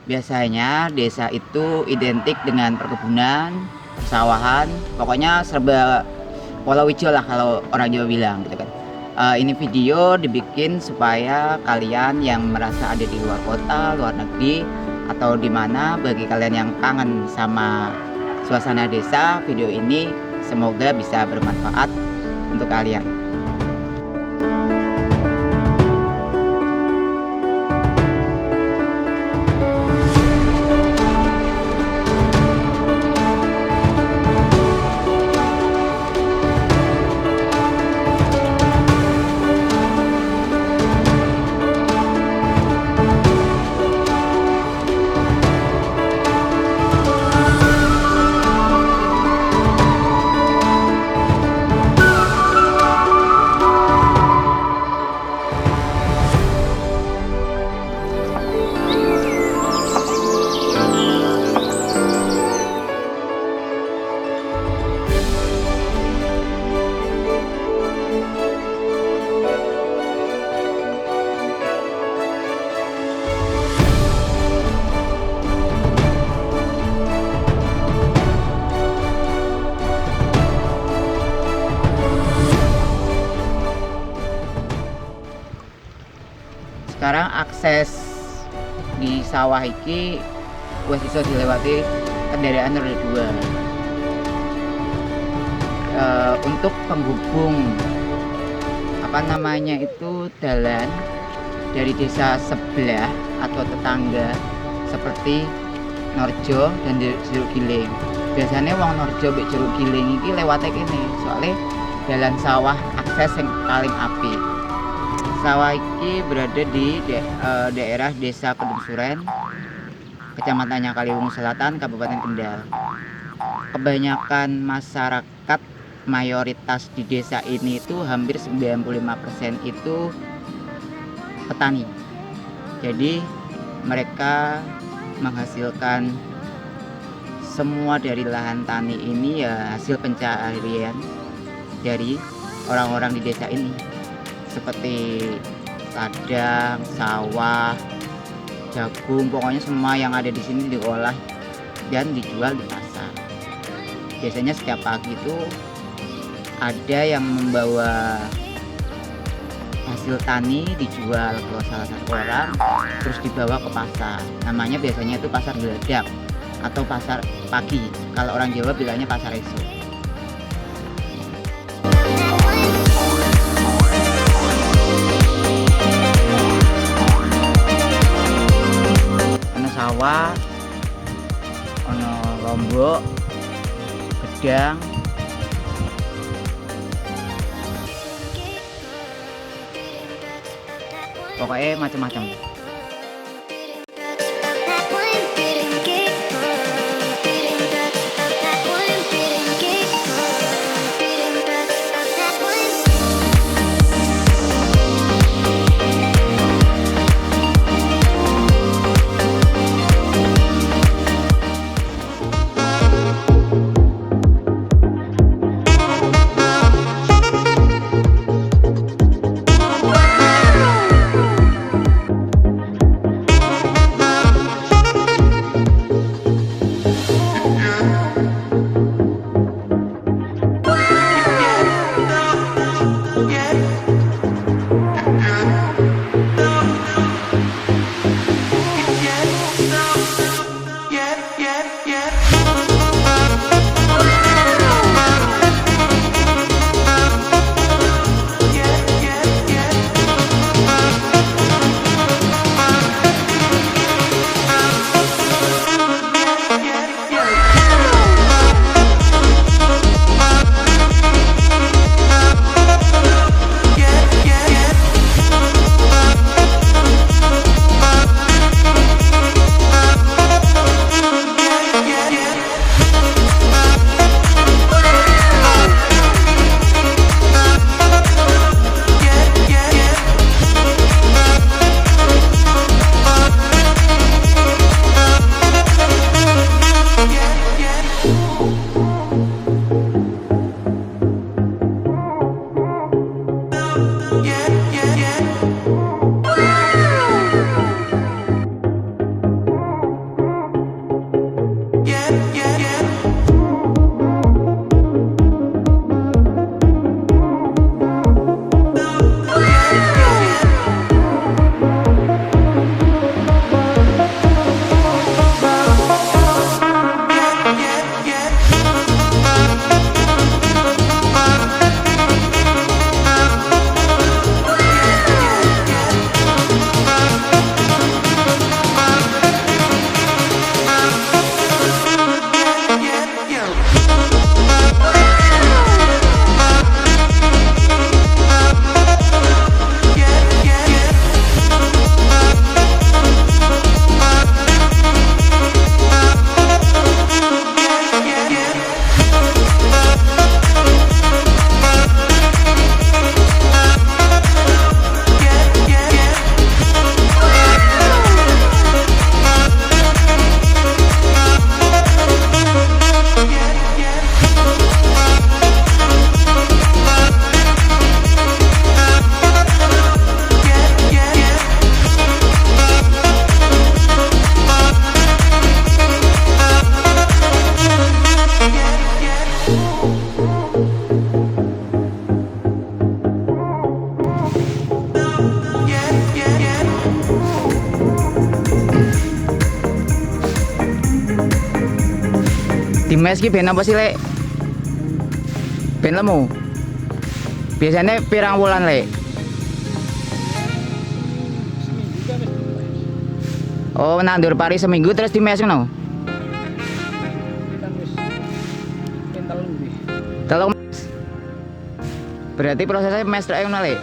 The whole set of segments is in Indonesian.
Biasanya desa itu identik dengan perkebunan, persawahan, pokoknya serba palawija lah kalau orang Jawa bilang gitu kan. Ini video dibikin supaya kalian yang merasa ada di luar kota, luar negeri, atau di mana bagi kalian yang kangen sama suasana desa, video ini semoga bisa bermanfaat untuk kalian. Sekarang akses di sawah iki wis iso dilewati kendaraan roda 2. Untuk penghubung itu jalan dari desa sebelah atau tetangga seperti Norjo dan Jeruk Giling. Biasanya wong Norjo mbek Jeruk Giling iki lewate kene, soalnya jalan sawah akses yang paling apik. Sawah iki berada di daerah Desa Kedung Suren, Kecamatannya Kaliwungu Selatan, Kabupaten Kendal. Kebanyakan masyarakat mayoritas di desa ini itu hampir 95% itu petani. Jadi mereka menghasilkan semua dari lahan tani ini ya hasil pencaharian dari orang-orang di desa ini, seperti ladang, sawah, jagung, pokoknya semua yang ada di sini diolah dan dijual di pasar. Biasanya setiap pagi itu ada yang membawa hasil tani dijual ke salah satu orang, terus dibawa ke pasar. Namanya biasanya itu pasar geladak atau pasar pagi. Kalau orang Jawa bilangnya pasar esok. Sawah, ono lombok, gedang, pokoknya macam-macam. Di mes ki ben apa sih, Lek? Ben lemu. Biasanya pirang wulan, Lek? Oh, nandur pari seminggu terus di mes ngono. Telung mes. Berarti prosesnya mes tok ngono, Lek.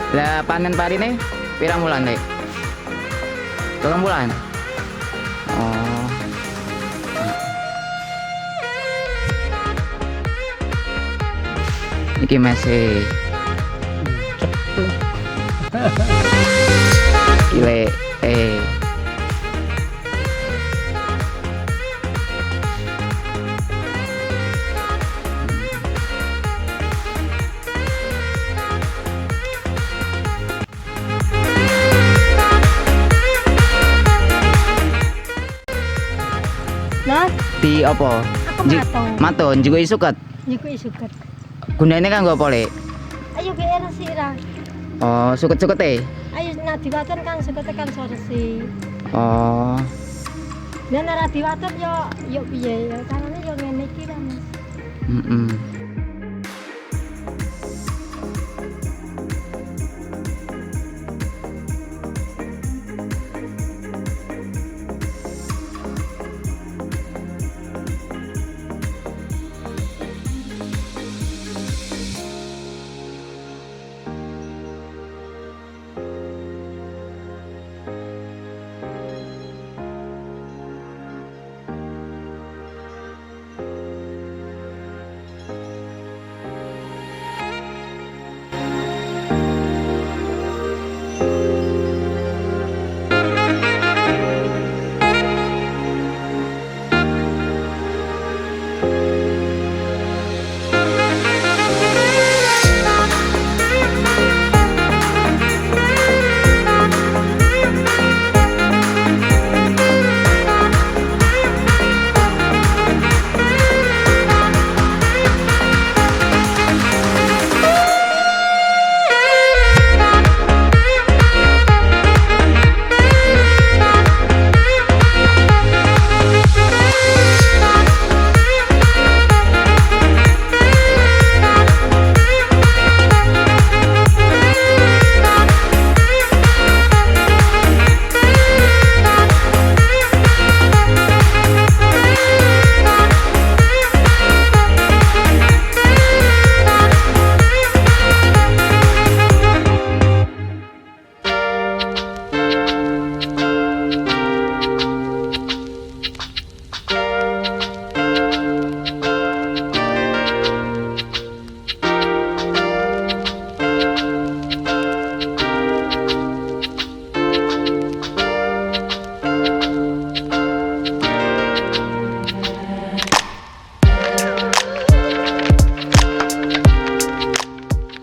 Lah panen pari nih pirang bulan, Lek? 3 bulan. Oh. Iki masih Gile Nah, di opo? aku matong. Maton juga isuket. Juga isuket. Gunane kan nggo apa, Lek? Ayo ke era sirah. Oh, suket-suket e. Ayo nak diwaton kan suket kan sore sih. Oh. Dan ora diwaton yo piye ya karena yo ngene iki lah, Mas. Heeh.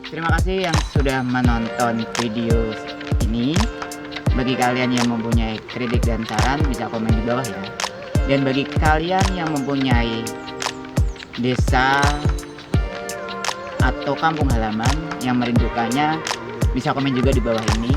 Terima kasih yang sudah menonton video ini. Bagi kalian yang mempunyai kritik dan saran bisa komen di bawah ya. Dan bagi kalian yang mempunyai desa atau kampung halaman yang merindukannya bisa komen juga di bawah ini.